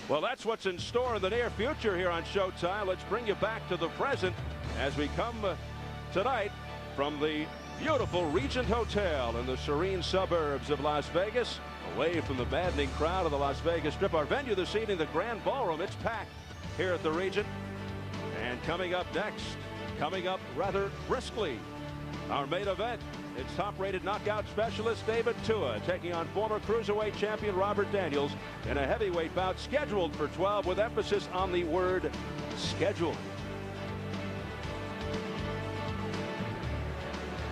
Well, that's what's in store in the near future here on Showtime. Let's bring you back to the present as we come tonight from the beautiful Regent Hotel in the serene suburbs of Las Vegas, away from the maddening crowd of the Las Vegas Strip. Our venue this evening, the Grand Ballroom, it's packed here at the Regent. And coming up next, coming up rather briskly, our main event. It's top-rated knockout specialist David Tua taking on former cruiserweight champion Robert Daniels in a heavyweight bout scheduled for 12 with emphasis on the word scheduled.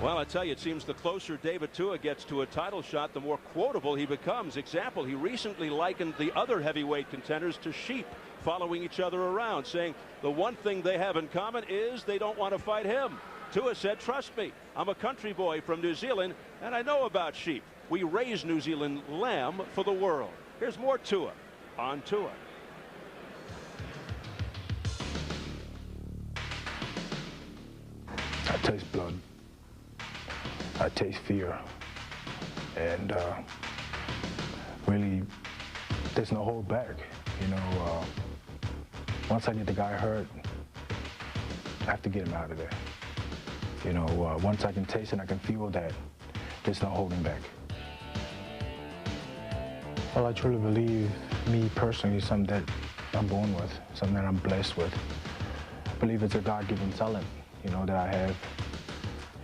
Well, I tell you, it seems the closer David Tua gets to a title shot, the more quotable he becomes. Example, he recently likened the other heavyweight contenders to sheep following each other around, saying the one thing they have in common is they don't want to fight him. Tua said, "Trust me, I'm a country boy from New Zealand, and I know about sheep. We raise New Zealand lamb for the world." Here's more Tua on Tua. I taste blood. I taste fear. And really, there's no hold back. You know, once I get the guy hurt, I have to get him out of there. You know, once I can taste and I can feel that, there's no holding back. Well, I truly believe, me personally, is something that I'm born with, something that I'm blessed with. I believe it's a God-given talent, you know, that I have.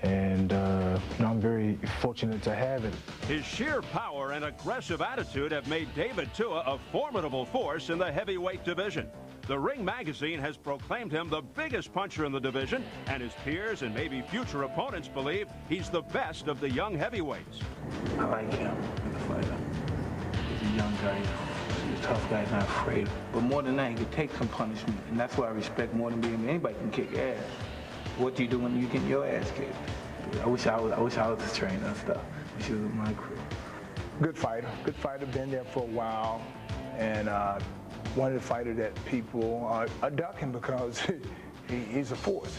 And, you know, I'm very fortunate to have it. His sheer power and aggressive attitude have made David Tua a formidable force in the heavyweight division. The Ring magazine has proclaimed him the biggest puncher in the division, and his peers and maybe future opponents believe he's the best of the young heavyweights. I like him as a fighter. He's a young guy, he's a tough guy, not afraid. But more than that, he could take some punishment, and that's what I respect more than being anybody can kick ass. What do you do when you get your ass kicked? I wish I was the trainer and stuff. I wish he was with my crew. Good fighter, been there for a while, and one of the fighters that people are ducking because he's a force.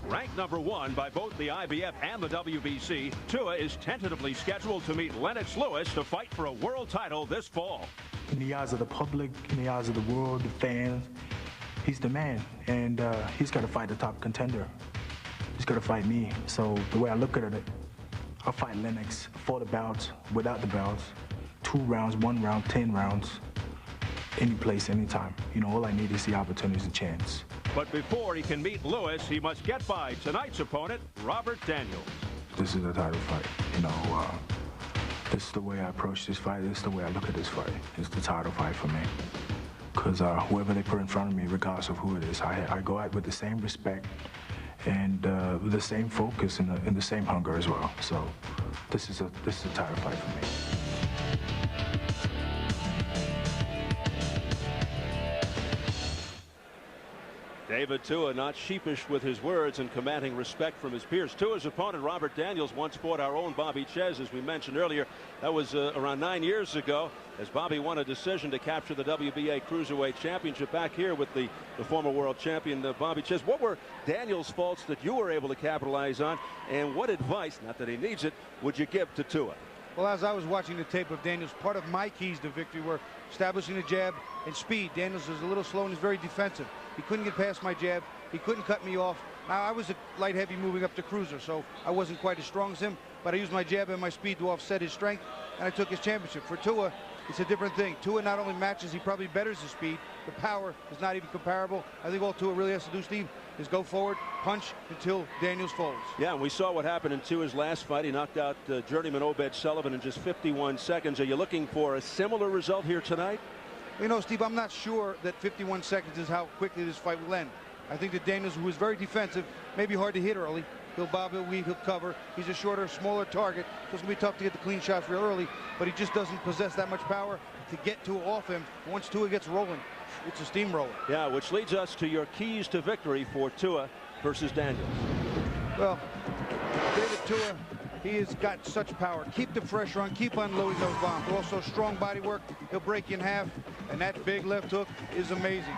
Ranked #1 by both the IBF and the WBC, Tua is tentatively scheduled to meet Lennox Lewis to fight for a world title this fall. In the eyes of the public, in the eyes of the world, the fans, he's the man, and he's got to fight the top contender. He's got to fight me. So the way I look at it, I'll fight Lennox for the bouts, without the bouts, 2 rounds, 1 round, 10 rounds. Any place, anytime. You know, all I need is the opportunity, the chance. But before he can meet Lewis, he must get by tonight's opponent, Robert Daniels. This is a title fight. You know, this is the way I approach this fight. This is the way I look at this fight. It's the title fight for me. Because whoever they put in front of me, regardless of who it is, I go out with the same respect and with the same focus and the same hunger as well. So this is a title fight for me. David Tua not sheepish with his words and commanding respect from his peers. Tua's opponent, Robert Daniels, once fought our own Bobby Ches, as we mentioned earlier. That was around 9 years ago, as Bobby won a decision to capture the WBA Cruiserweight Championship back here with the former world champion, Bobby Ches. What were Daniels' faults that you were able to capitalize on, and what advice, not that he needs it, would you give to Tua? Well, as I was watching the tape of Daniels, part of my keys to victory were establishing the jab and speed. Daniels is a little slow and is very defensive. He couldn't get past my jab. He couldn't cut me off. Now, I was a light heavy moving up to cruiser, so I wasn't quite as strong as him, but I used my jab and my speed to offset his strength, and I took his championship. For Tua, it's a different thing. Tua not only matches, he probably betters his speed. The power is not even comparable. I think all Tua really has to do, Steve, is go forward, punch until Daniels folds. Yeah, and we saw what happened in Tua's last fight. He knocked out journeyman Obed Sullivan in just 51 seconds. Are you looking for a similar result here tonight? You know, Steve, I'm not sure that 51 seconds is how quickly this fight will end. I think that Daniels, who is very defensive, may be hard to hit early. He'll bob, he'll weave, he'll cover. He's a shorter, smaller target, so it's going to be tough to get the clean shots real early, but he just doesn't possess that much power to get Tua off him. Once Tua gets rolling, it's a steamroller. Yeah, which leads us to your keys to victory for Tua versus Daniels. Well, David Tua, he has got such power. Keep the pressure on, keep unloading those bombs. Also, strong body work. He'll break you in half, and that big left hook is amazing.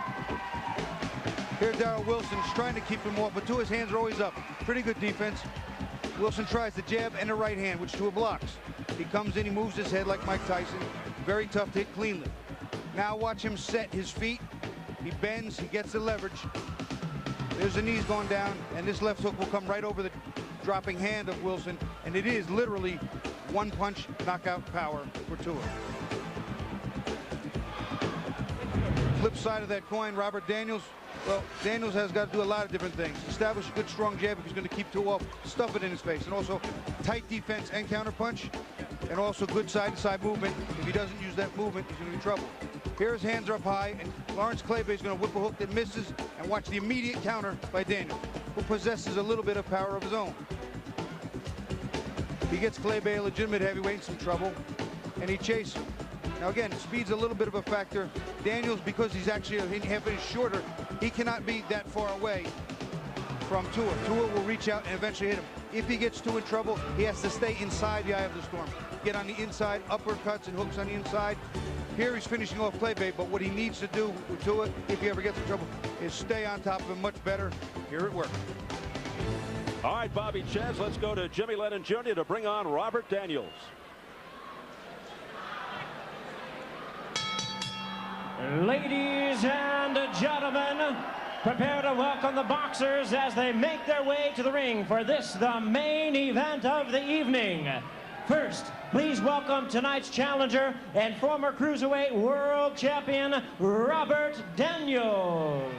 Here, Darrell Wilson's trying to keep him off, but Tua's hands are always up. Pretty good defense. Wilson tries the jab and the right hand, which Tua blocks. He comes in, he moves his head like Mike Tyson. Very tough to hit cleanly. Now watch him set his feet. He bends, he gets the leverage. There's the knees going down, and this left hook will come right over the dropping hand of Wilson, and it is literally one punch knockout power for Tua. Flip side of that coin, Robert Daniels. Well, Daniels has got to do a lot of different things. Establish a good strong jab if he's going to keep Tua off, stuff it in his face, and also tight defense and counter punch, and also good side-to-side movement. If he doesn't use that movement, he's going to be in trouble. Here his hands are up high, and Lawrence Claybay is going to whip a hook that misses, and watch the immediate counter by Daniels, who possesses a little bit of power of his own. He gets Claybay, a legitimate heavyweight, in some trouble, and he chases him. Now again, speed's a little bit of a factor. Daniels, because he's actually a half inch shorter, he cannot be that far away from Tua. Tua will reach out and eventually hit him. If he gets Tua in trouble, he has to stay inside the eye of the storm. Get on the inside, uppercuts and hooks on the inside. Here he's finishing off Claybay, but what he needs to do with Tua, if he ever gets in trouble, is stay on top of him much better. Here it works. All right, Bobby Chez, let's go to Jimmy Lennon Jr. to bring on Robert Daniels. Ladies and gentlemen, prepare to welcome the boxers as they make their way to the ring for this, the main event of the evening. First, please welcome tonight's challenger and former cruiserweight world champion, Robert Daniels.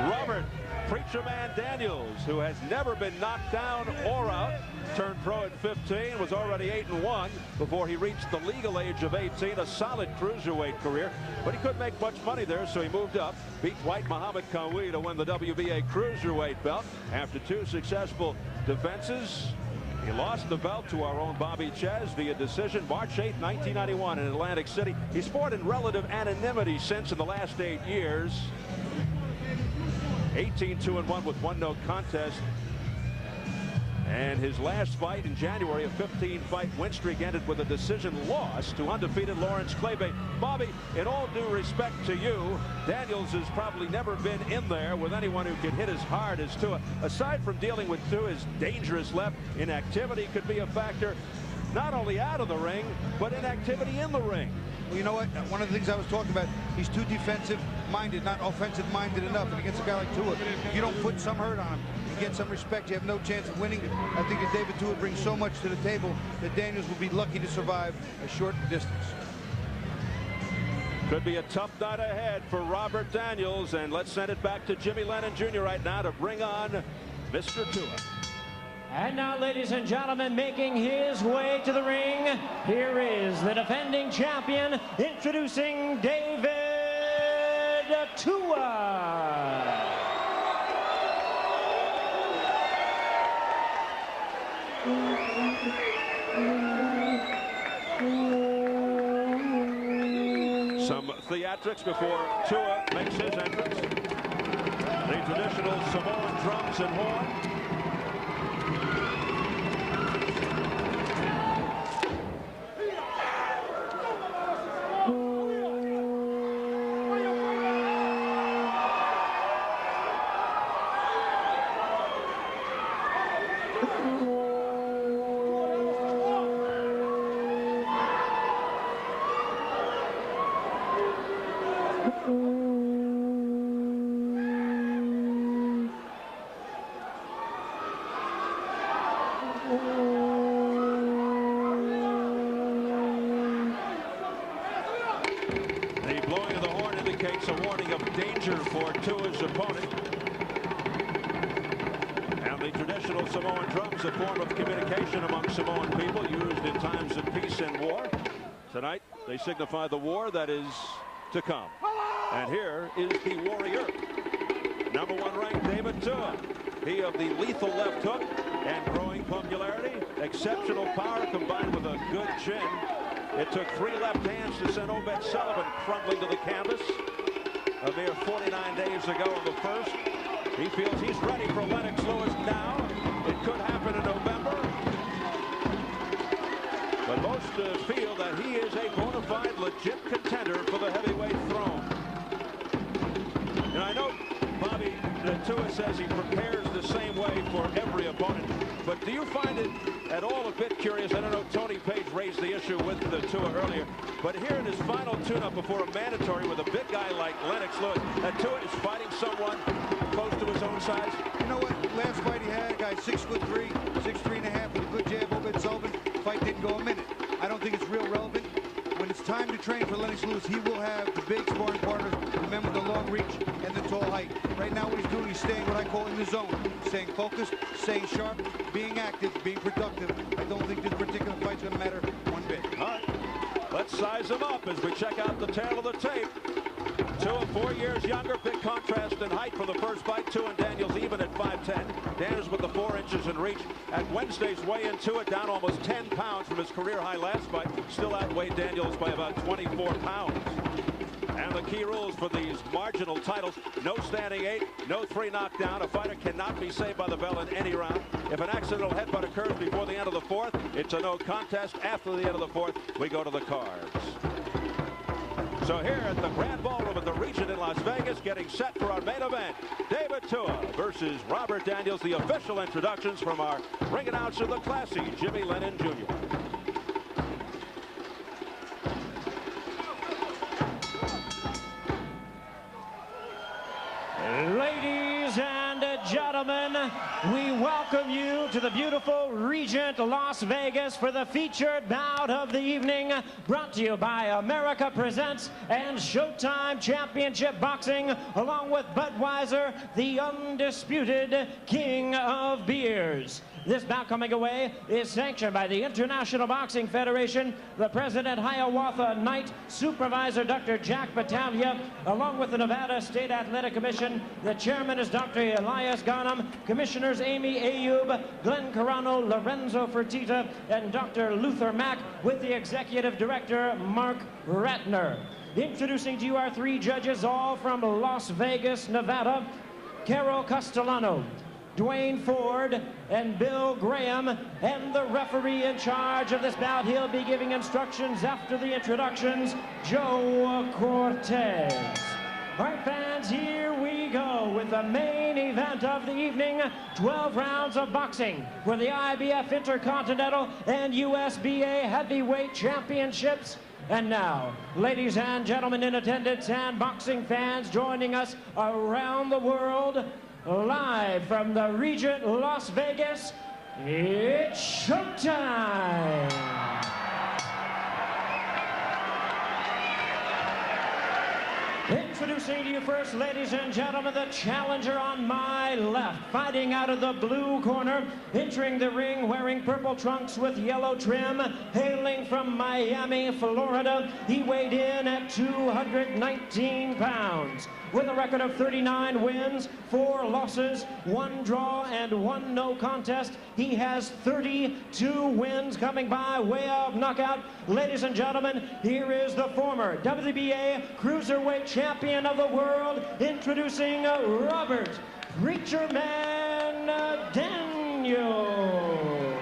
Robert Preacher Man Daniels, who has never been knocked down or out, turned pro at 15, was already 8-1 before he reached the legal age of 18, a solid cruiserweight career, but he couldn't make much money there, so he moved up, beat white Muhammad Kawi to win the WBA cruiserweight belt. After 2 successful defenses, he lost the belt to our own Bobby Chez via decision March 8, 1991 in Atlantic City. He's fought in relative anonymity since in the last 8 years. 18-2-1 with 1 no contest. And his last fight in January, a 15-fight win streak, ended with a decision loss to undefeated Lawrence Claybay. Bobby, in all due respect to you, Daniels has probably never been in there with anyone who can hit as hard as Tua. Aside from dealing with Tua's dangerous left, inactivity could be a factor, not only out of the ring, but inactivity in the ring. Well, you know what? One of the things I was talking about, he's too defensive-minded, not offensive-minded enough. And against a guy like Tua, if you don't put some hurt on him, you get some respect, you have no chance of winning. I think that David Tua brings so much to the table that Daniels will be lucky to survive a short distance. Could be a tough night ahead for Robert Daniels. And let's send it back to Jimmy Lennon Jr. right now to bring on Mr. Tua. And now, ladies and gentlemen, making his way to the ring, here is the defending champion, introducing David Tua. Some theatrics before Tua makes his entrance. The traditional Samoan drums and horn. The blowing of the horn indicates a warning of danger for Tua's opponent. And the traditional Samoan drums, a form of communication among Samoan people used in times of peace and war. Tonight, they signify the war that is to come. And here is the warrior, #1 ranked David Tua. He of the lethal left hook and growing popularity, exceptional power combined with a good chin. It took 3 left hands to send Obed Sullivan crumbling to the canvas a mere 49 days ago in the first. He feels he's ready for Lennox Lewis now. It could happen in November. But most feel that he is a bona fide legit contender for the heavyweight throne. Now, I know Bobby Tua says he prepares the same way for every opponent, but do you find it at all a bit curious? I don't know, Tony Page raised the issue with the Tua earlier, but here in his final tune-up before a mandatory with a big guy like Lennox Lewis, that Tua is fighting someone close to his own size. You know what? Last fight he had, a guy 6'3", 6'3.5" with a good jab, Obed Sullivan. Fight didn't go a minute. I don't think it's real relevant. When it's time to train for Lennox Lewis, he will have the big sparring partners, the men with the long reach and the tall height. Right now what he's doing, he's staying what I call in the zone. Staying focused, staying sharp, being active, being productive. I don't think this particular fight's going to matter one bit. All right, let's size him up as we check out the tail of the tape. Tua 4 years younger, big contrast in height for the first fight. Tua and Daniels even at 5'10". Daniels with the 4 inches in reach. At Wednesday's weigh-in, Tua down almost 10 pounds from his career high last fight. Still outweighed Daniels by about 24 pounds. And the key rules for these marginal titles: no standing 8, no 3 knockdown. A fighter cannot be saved by the bell in any round. If an accidental headbutt occurs before the end of the 4th, it's a no contest. After the end of the 4th, we go to the cards. So here at the Grand Ballroom at the Regent in Las Vegas, getting set for our main event, David Tua versus Robert Daniels. The official introductions from our ring announcer, the classy Jimmy Lennon Jr. Ladies and gentlemen, we welcome you to the beautiful Regent Las Vegas for the featured bout of the evening, brought to you by America Presents and Showtime Championship Boxing, along with Budweiser, the undisputed king of beers. This bout coming away is sanctioned by the International Boxing Federation, the President Hiawatha Knight, Supervisor Dr. Jack Battaglia, along with the Nevada State Athletic Commission. The chairman is Dr. Elias Ghanem, commissioners Amy Ayub, Glenn Carano, Lorenzo Fertitta, and Dr. Luther Mack, with the executive director Mark Ratner. Introducing to you our 3 judges, all from Las Vegas, Nevada: Carol Castellano, Dwayne Ford, and Bill Graham. And the referee in charge of this bout, he'll be giving instructions after the introductions, Joe Cortez. All right, fans, here we go with the main event of the evening. 12 rounds of boxing for the IBF Intercontinental and USBA Heavyweight Championships. And now, ladies and gentlemen in attendance and boxing fans joining us around the world, live from the Regent Las Vegas, it's showtime! Introducing to you first, ladies and gentlemen, the challenger on my left, fighting out of the blue corner, entering the ring wearing purple trunks with yellow trim, hailing from Miami, Florida. He weighed in at 219 pounds. With a record of 39 wins, 4 losses, 1 draw, and 1 no contest, he has 32 wins coming by way of knockout. Ladies and gentlemen, here is the former WBA Cruiserweight Champion of the world, introducing Robert Preacher Man Daniels.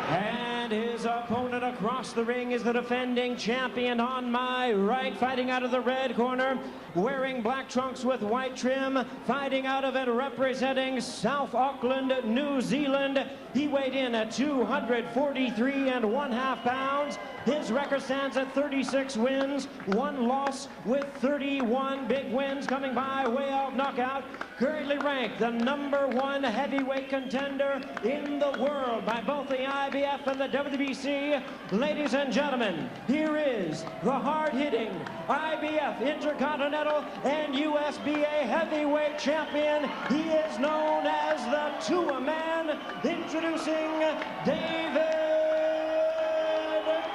And his opponent across the ring is the defending champion on my right, fighting out of the red corner, wearing black trunks with white trim, fighting out of and representing South Auckland, New Zealand. He weighed in at 243.5 pounds. His record stands at 36 wins, 1 loss, with 31 big wins coming by way of knockout. Currently ranked the #1 heavyweight contender in the world by both the IBF and the WBC. Ladies and gentlemen, here is the hard-hitting IBF Intercontinental and USBA Heavyweight Champion. He is known as the Tua Man, introducing David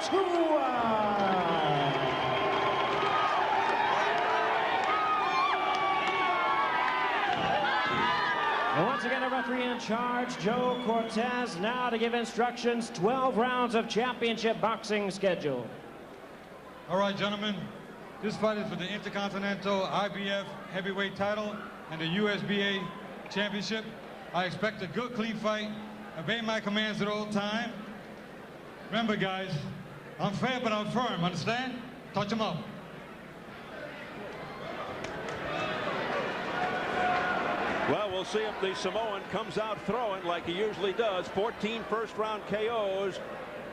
Tua. And once again, a referee in charge, Joe Cortez, now to give instructions. 12 rounds of championship boxing schedule. All right, gentlemen, this fight is for the Intercontinental IBF heavyweight title and the USBA championship. I expect a good, clean fight. Obey my commands at all time. Remember, guys, I'm fair, but I'm firm, understand? Touch them up. Well, we'll see if the Samoan comes out throwing like he usually does. 14 first-round KOs.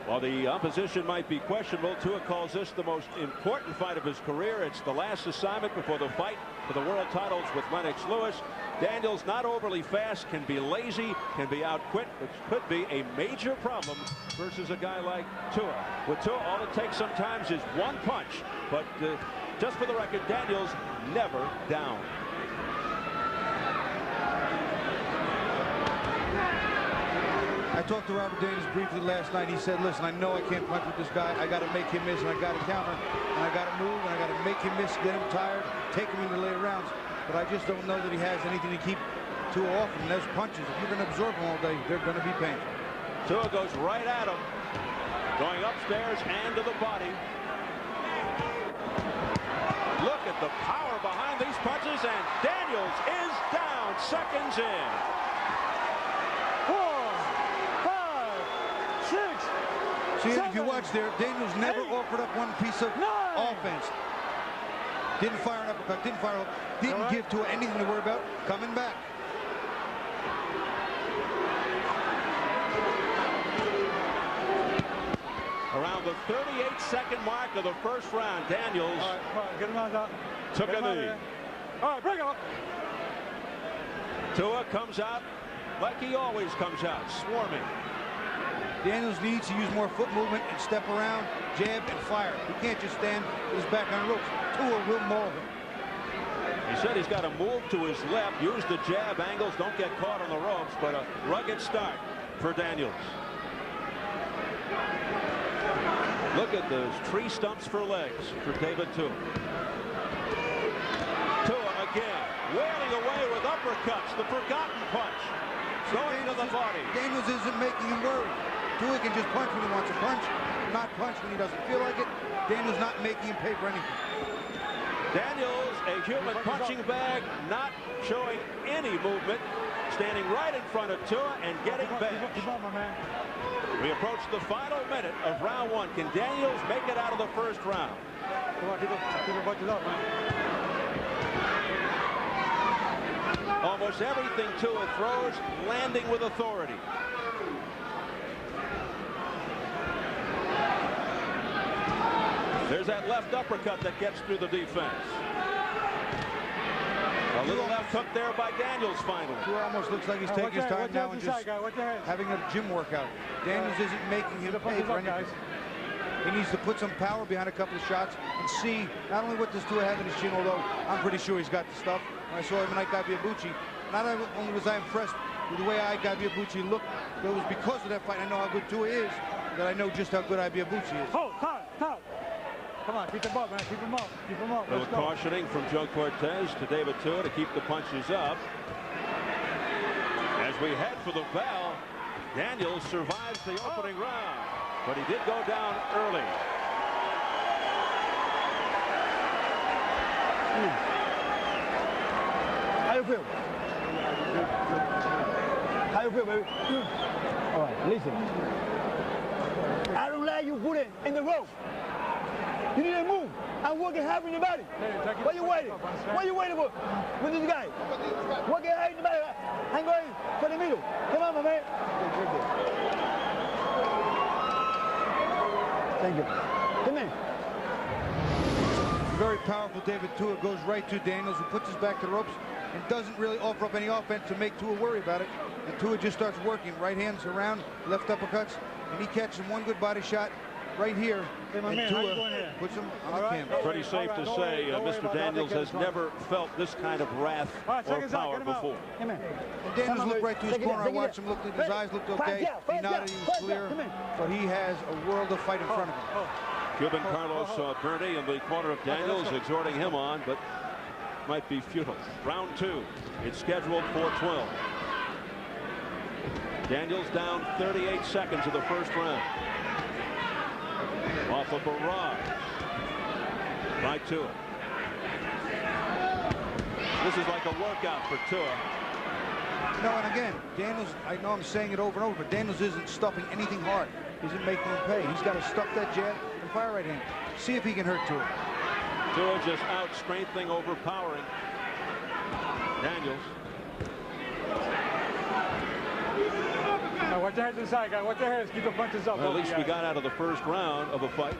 While the opposition might be questionable, Tua calls this the most important fight of his career. It's the last assignment before the fight for the world titles with Lennox Lewis. Daniels not overly fast, can be lazy, can be outquick, which could be a major problem versus a guy like Tua. With Tua, all it takes sometimes is one punch. But just for the record, Daniels never down. I talked to Robert Daniels briefly last night. He said, listen, I know I can't punch with this guy. I got to make him miss, and I got to counter, and I got to move, and I got to make him miss, get him tired, take him into later rounds. But I just don't know that he has anything to keep Tua off him. Those punches, if you're going to absorb them all day, they're going to be painful. Tua goes right at him, going upstairs and to the body. Look at the power behind these punches, and Daniels is down, seconds in. 4, 5, 6. See, if you watch there, Daniels never offered up one piece of offense. Didn't fire an uppercut, didn't fire a hook, didn't give Tua anything to worry about coming back. Around the 38-second mark of the first round, Daniels Get him out. took a knee. All right, bring him up. Tua comes out like he always comes out, swarming. Daniels needs to use more foot movement and step around, jab, and fire. He can't just stand with his back on the ropes. Tua will maul him. He said he's got to move to his left, use the jab angles, don't get caught on the ropes, but a rugged start for Daniels. Look at those tree stumps for legs for David Tua. Tua again, wailing away with uppercuts, the forgotten punch. Going to the body. Daniels isn't making him worry. Tua can just punch when he wants to punch, not punch when he doesn't feel like it. Daniels not making him pay for anything. Daniels, a human punching bag, not showing any movement, standing right in front of Tua and getting bashed. We approach the final minute of round one. Can Daniels make it out of the first round? Come on, keep it bunches up, man. Almost everything Tua throws, landing with authority. There's that left uppercut that gets through the defense. A little left hook there by Daniels finally. Tua almost looks like he's taking his time now and just having a gym workout. Daniels isn't making him pay for anything. He needs to put some power behind a couple of shots and see not only what does Tua have in his chin, although I'm pretty sure he's got the stuff. When I saw him in Igabiabuchi, not only was I impressed with the way Igabiabuchi looked, but it was because of that fight. I know how good Tua is, that I know just how good Igabiabuchi is. Hold, time. Come on, keep them up, man. Keep them up. A little cautioning from Joe Cortez to David Tua to keep the punches up. As we head for the bell, Daniels survives the opening round, but he did go down early. How you feel? How you feel, baby? All right, listen. I don't like you put it in the rope. You need to move. I'm working hard in your body. What are you waiting? What are you waiting for? With this guy? Working hard in your body. I'm going for the middle. Come on, my man. Thank you. Come in. Very powerful David Tua goes right to Daniels, who puts his back to the ropes and doesn't really offer up any offense to make Tua worry about it. And Tua just starts working. Right hands around, left uppercuts, and he catches one good body shot right here. And Tua puts him on the canvas. Pretty safe to say Mr. Daniels has never felt this kind of wrath or power before. And Daniels looked right to his corner. I watched him look, his eyes looked okay. He nodded, he was clear. So he has a world of fight in front of him. Cuban Carlos Bernie in the corner of Daniels, exhorting him on, but might be futile. Round two, it's scheduled for 12. Daniels down 38 seconds of the first round. Off a barrage by Tua. This is like a workout for Tua. No, and again, Daniels, I know I'm saying it over and over, but Daniels isn't stuffing anything hard. He isn't making him pay. He's got to stuff that jab and fire right hand. See if he can hurt Tua. Tua just out-strengthening, overpowering Daniels. watch your heads inside, guys. Watch your heads. Keep the punches up. Well, at least we got out of the first round of a fight.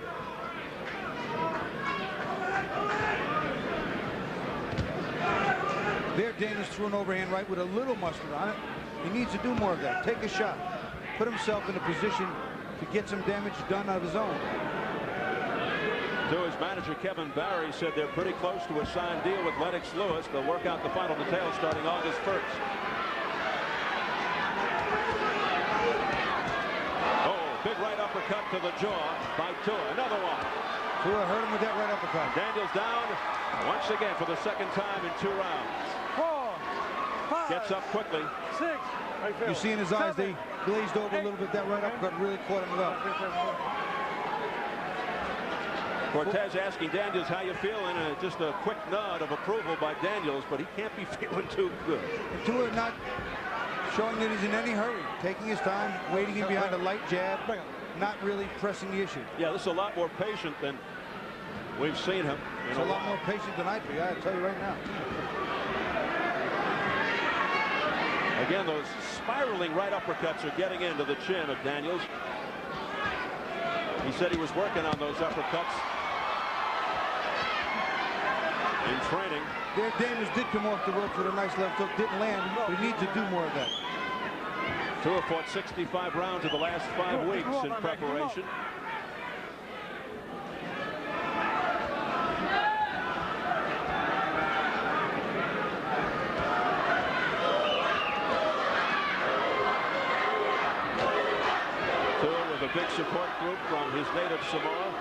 There, Daniels threw an overhand right with a little mustard on it. He needs to do more of that. Take a shot. Put himself in a position to get some damage done of his own. To his manager, Kevin Barry, said they're pretty close to a signed deal with Lennox Lewis. They'll work out the final details starting August 1st. Oh, big right uppercut to the jaw by Tua. Another one. Tua hurt him with that right uppercut. Daniels down once again for the second time in 2 rounds. 4, 5, gets up quickly. 6. You see in his eyes they glazed over a little bit. That right uppercut really caught him well. Cortez asking Daniels how you feeling, and just a quick nod of approval by Daniels, but he can't be feeling too good. And Tua not showing that he's in any hurry, taking his time, waiting in behind a light jab, not really pressing the issue. Yeah, this is a lot more patient than we've seen him. It's a lot more patient than I'd be, I'll tell you right now. Again, those spiraling right uppercuts are getting into the chin of Daniels. He said he was working on those uppercuts in training. There, Daniels did come off the ropes with a nice left hook, didn't land, but he needs to do more of that. Tua fought 65 rounds in the last 5 weeks in preparation. Tua with a big support group from his native Samoa.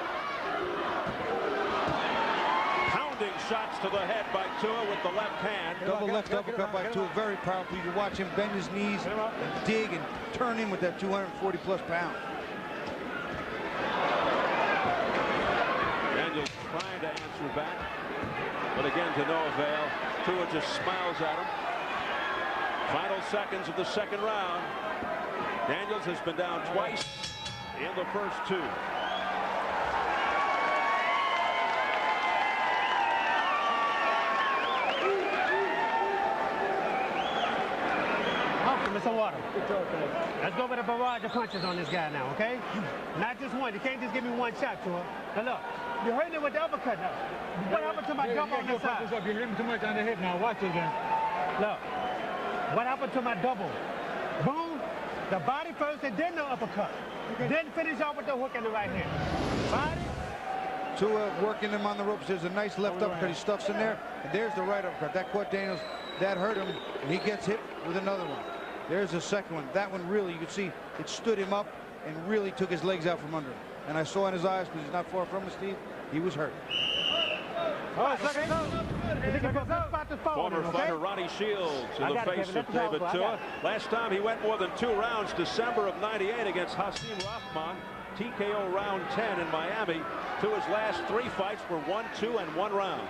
Shots to the head by Tua with the left hand. Double left uppercut by Tua, very powerful. You can watch him bend his knees and dig and turn him with that 240+ pounds. Daniels trying to answer back, but again to no avail. Tua just smiles at him. Final seconds of the second round. Daniels has been down twice in the first 2. Some water. Let's go with a barrage of punches on this guy now, okay? Not just one. You can't just give me one shot to him. Now look, you're hurting him with the uppercut now. What happened to my double on the side? You're hitting too much on the hip now. Watch it again. Look, what happened to my double? Boom, the body first and then the uppercut. Then finish off with the hook in the right hand. Body. Tua working him on the ropes. There's a nice left uppercut. He stuffs in there, and there's the right uppercut. That caught Daniels. That hurt him, and he gets hit with another one. There's the second one. That one really, you could see it stood him up and really took his legs out from under him. And I saw in his eyes, because he's not far from us, Steve, he was hurt. Former fighter Ronnie Shields in the face of David Tua. Last time he went more than 2 rounds, December of '98 against Hasim Rahman. TKO round 10 in Miami. Tua's last 3 fights were 1, 2, and 1 round.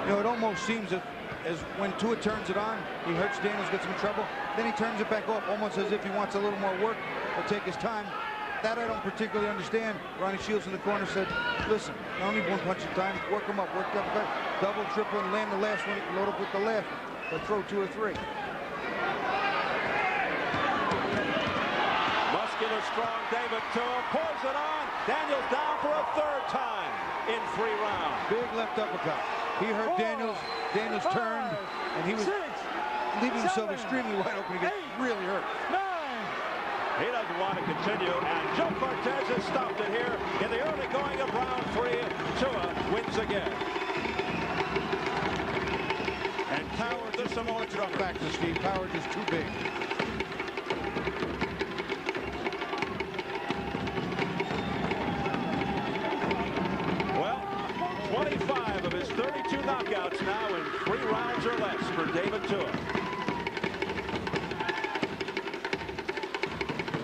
You know, it almost seems that as when Tua turns it on, he hurts Daniels, gets him in trouble. Then he turns it back off, almost as if he wants a little more work. He'll take his time. That I don't particularly understand. Ronnie Shields in the corner said, listen, I don't need 1 punch at a time. Work him up, work the uppercut, double, triple, and land the last one. Load up with the left one, but throw 2 or 3. Muscular, strong David Tua pulls it on. Daniels down for a 3rd time in 3 rounds. Big left uppercut. He hurt Daniels. Daniels turned, and he was leaving himself extremely wide open to get really hurt. 9. He doesn't want to continue, and Joe Cortez has stopped it here in the early going of round 3. Tua wins again. And Power just some more drop back to Steve. Power just too big. Well, 25 of his 32 knockouts now in 3 rounds or less for David Tua.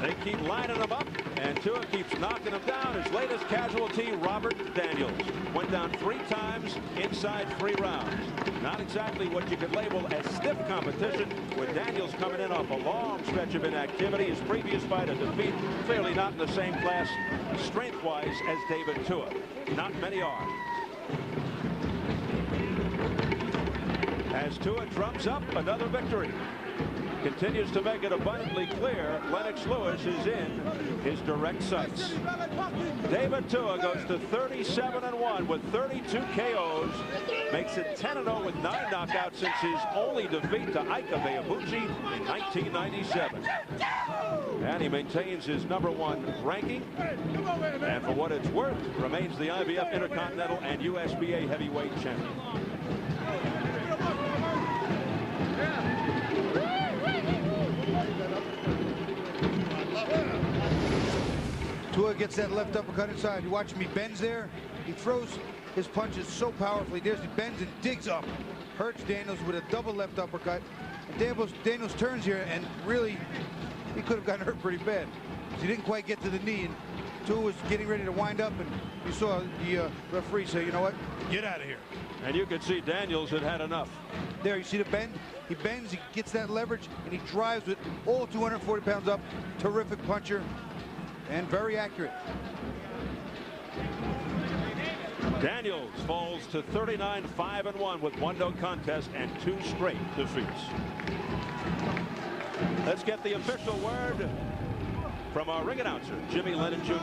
They keep lining him up, and Tua keeps knocking him down. His latest casualty, Robert Daniels, went down 3 times inside 3 rounds. Not exactly what you could label as stiff competition, with Daniels coming in off a long stretch of inactivity. His previous fight, a defeat, clearly not in the same class strength-wise as David Tua. Not many are. As Tua drums up another victory. continues to make it abundantly clear Lennox Lewis is in his direct sights. David Tua goes to 37-1 with 32 KOs, makes it 10-0 with 9 knockouts since his only defeat to Ika Beabuchi in 1997. And he maintains his #1 ranking, and for what it's worth, remains the IBF Intercontinental and USBA heavyweight champion. Tua gets that left uppercut inside. You watch him, he bends there. He throws his punches so powerfully. There's he bends and digs up. Hurts Daniels with a double left uppercut. And Daniels turns here, and really, he could have gotten hurt pretty bad. He didn't quite get to the knee, and Tua was getting ready to wind up, and you saw the referee say, you know what, get out of here. And you could see Daniels had had enough. There, you see the bend? He bends, he gets that leverage, and he drives with all 240 pounds up. Terrific puncher, and very accurate. Daniels falls to 39-5-1 with 1 no contest and 2 straight defeats. Let's get the official word from our ring announcer, Jimmy Lennon Jr.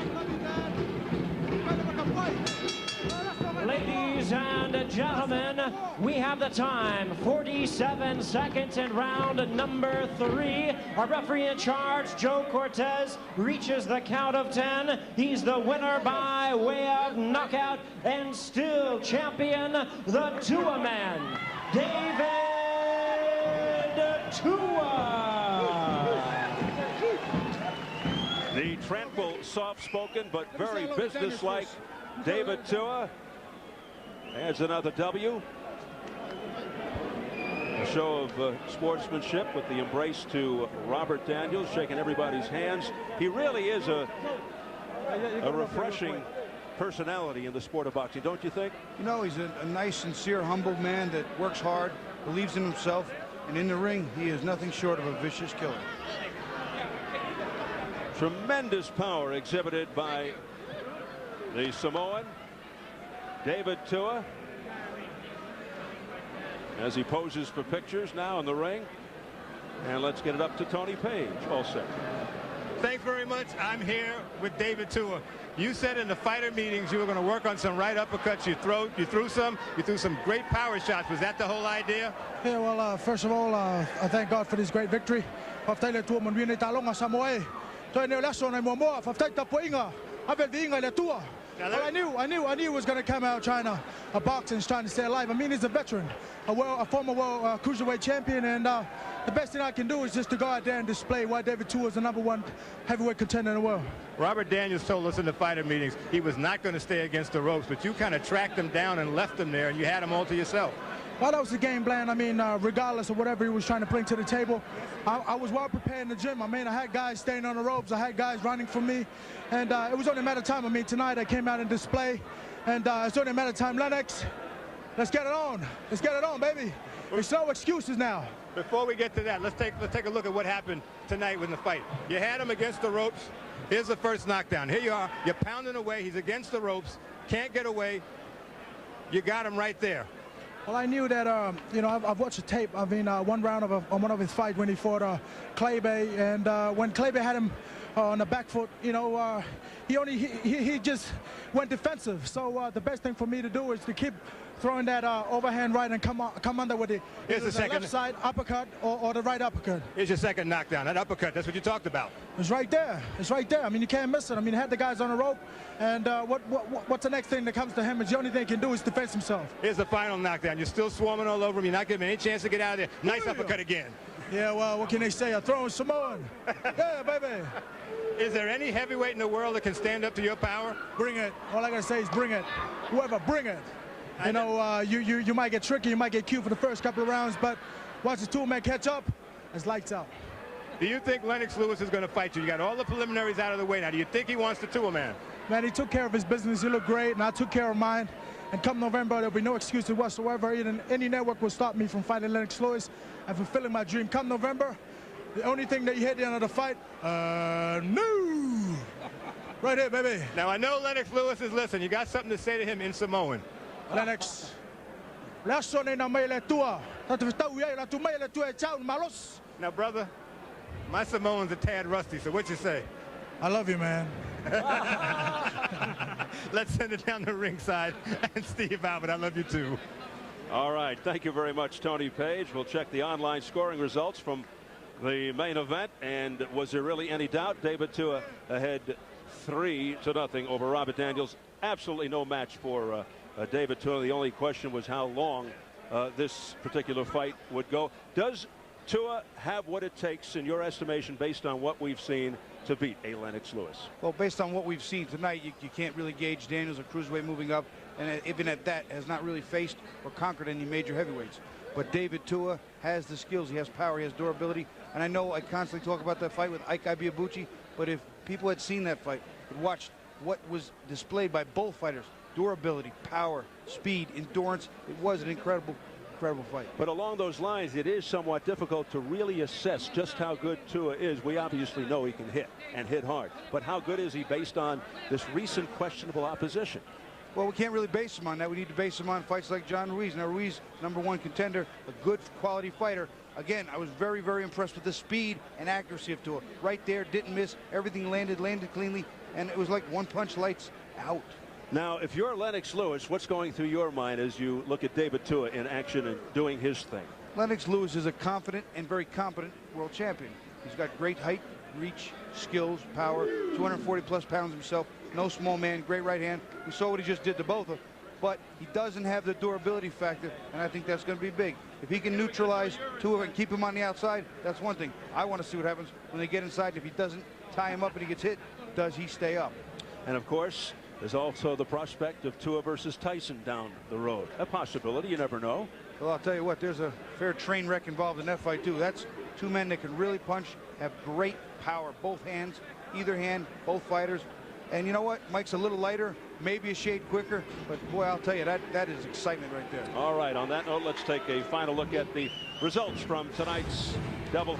Ladies and gentlemen, we have the time. 47 seconds in round number 3. Our referee in charge, Joe Cortez, reaches the count of 10. He's the winner by way of knockout and still champion, the Tua man, David Tua. The tranquil, soft-spoken, but very businesslike David Tua adds another W. A show of sportsmanship with the embrace to Robert Daniels, shaking everybody's hands. He really is a refreshing personality in the sport of boxing, don't you think? You know, he's a nice, sincere, humble man that works hard, believes in himself, and in the ring, he is nothing short of a vicious killer. Tremendous power exhibited by the Samoan, David Tua, as he poses for pictures now in the ring. And let's get it up to Tony Page, all set. Thanks very much. I'm here with David Tua. You said in the fighter meetings you were going to work on some right uppercuts. You threw some great power shots. Was that the whole idea? Yeah, well, first of all, I thank God for this great victory. Well, I knew he was going to come out trying to boxing, trying to stay alive. I mean, he's a veteran, a former world cruiserweight champion, and the best thing I can do is just to go out there and display why David Tua is the #1 heavyweight contender in the world. Robert Daniels told us in the fighter meetings he was not going to stay against the ropes, but you kind of tracked him down and left him there, and you had him all to yourself. Well, that was the game plan. I mean, regardless of whatever he was trying to bring to the table, I was well prepared in the gym. I mean, I had guys staying on the ropes. I had guys running for me. And it was only a matter of time. I mean, tonight I came out and display. And it's only a matter of time. Lennox, let's get it on. Let's get it on, baby. There's no excuses now. Before we get to that, let's take a look at what happened tonight in the fight. You had him against the ropes. Here's the first knockdown. Here you are. You're pounding away. He's against the ropes. Can't get away. You got him right there. Well, I knew that, you know, I've watched the tape. I mean, one round of one of his fights when he fought Kleber, and when Kleber had him on the back foot, you know, he just went defensive. So the best thing for me to do is to keep throwing that overhand right and come under with it. Here's the second left side uppercut or the right uppercut. Here's your second knockdown. That uppercut, that's what you talked about. It's right there. It's right there. I mean, you can't miss it. I mean, he had the guys on the rope, and what's the next thing that comes to him is the only thing he can do is defend himself. Here's the final knockdown. You're still swarming all over him. You're not giving him any chance to get out of there. Nice uppercut again. Yeah, well, what can they say? A throwing Samoan. Yeah, baby. Is there any heavyweight in the world that can stand up to your power? Bring it. All I gotta say is bring it. Whoever, bring it. You know, you might get tricky, you might get cute for the first couple of rounds, but once the two men catch up, it's lights out. Do you think Lennox Lewis is going to fight you? You got all the preliminaries out of the way now. Do you think he wants the Tua man? Man, he took care of his business. He looked great, and I took care of mine. And come November, there'll be no excuses whatsoever. Any network will stop me from fighting Lennox Lewis and fulfilling my dream. Come November, the only thing that you hit at the end of the fight, no. Right here, baby. Now, I know Lennox Lewis is listening. You got something to say to him in Samoan. Lennox, Now, brother, my Samoan's a tad rusty, so what you say? I love you, man. Let's send it down the ringside. And Steve Albert, I love you too. All right. Thank you very much, Tony Page. We'll check the online scoring results from the main event. And was there really any doubt? David Tua ahead 3-0 over Robert Daniels. Absolutely no match for David Tua. The only question was how long this particular fight would go. Does Tua have what it takes, in your estimation, based on what we've seen, to beat a Lennox Lewis? Well, based on what we've seen tonight, you can't really gauge Daniels, a cruiserweight moving up, and even at that, has not really faced or conquered any major heavyweights. But David Tua has the skills, he has power, he has durability, and I know I constantly talk about that fight with Ike Ibeabuchi, but if people had seen that fight, had watched what was displayed by both fighters, durability, power, speed, endurance, it was an incredible fight. But along those lines, it is somewhat difficult to really assess just how good Tua is. We obviously know he can hit, and hit hard. But how good is he based on this recent questionable opposition? Well, we can't really base him on that. We need to base him on fights like John Ruiz. Now, Ruiz, #1 contender, a good quality fighter. Again, I was very, very impressed with the speed and accuracy of Tua. Right there, didn't miss. Everything landed cleanly, and it was like one punch, lights out. Now, if you're Lennox Lewis, what's going through your mind as you look at David Tua in action and doing his thing? Lennox Lewis is a confident and very competent world champion. He's got great height, reach, skills, power, 240-plus pounds himself. No small man, great right hand. We saw what he just did to both of them. But he doesn't have the durability factor, and I think that's going to be big. If he can neutralize Tua and keep him on the outside, that's one thing. I want to see what happens when they get inside. If he doesn't tie him up and he gets hit, does he stay up? And, of course, there's also the prospect of Tua versus Tyson down the road. A possibility, you never know. Well, I'll tell you what, there's a fair train wreck involved in that fight, too. That's two men that can really punch, have great power, both hands, either hand, both fighters. And you know what? Mike's a little lighter, maybe a shade quicker, but boy, I'll tell you, that is excitement right there. All right, on that note, let's take a final look at the results from tonight's doubleheader.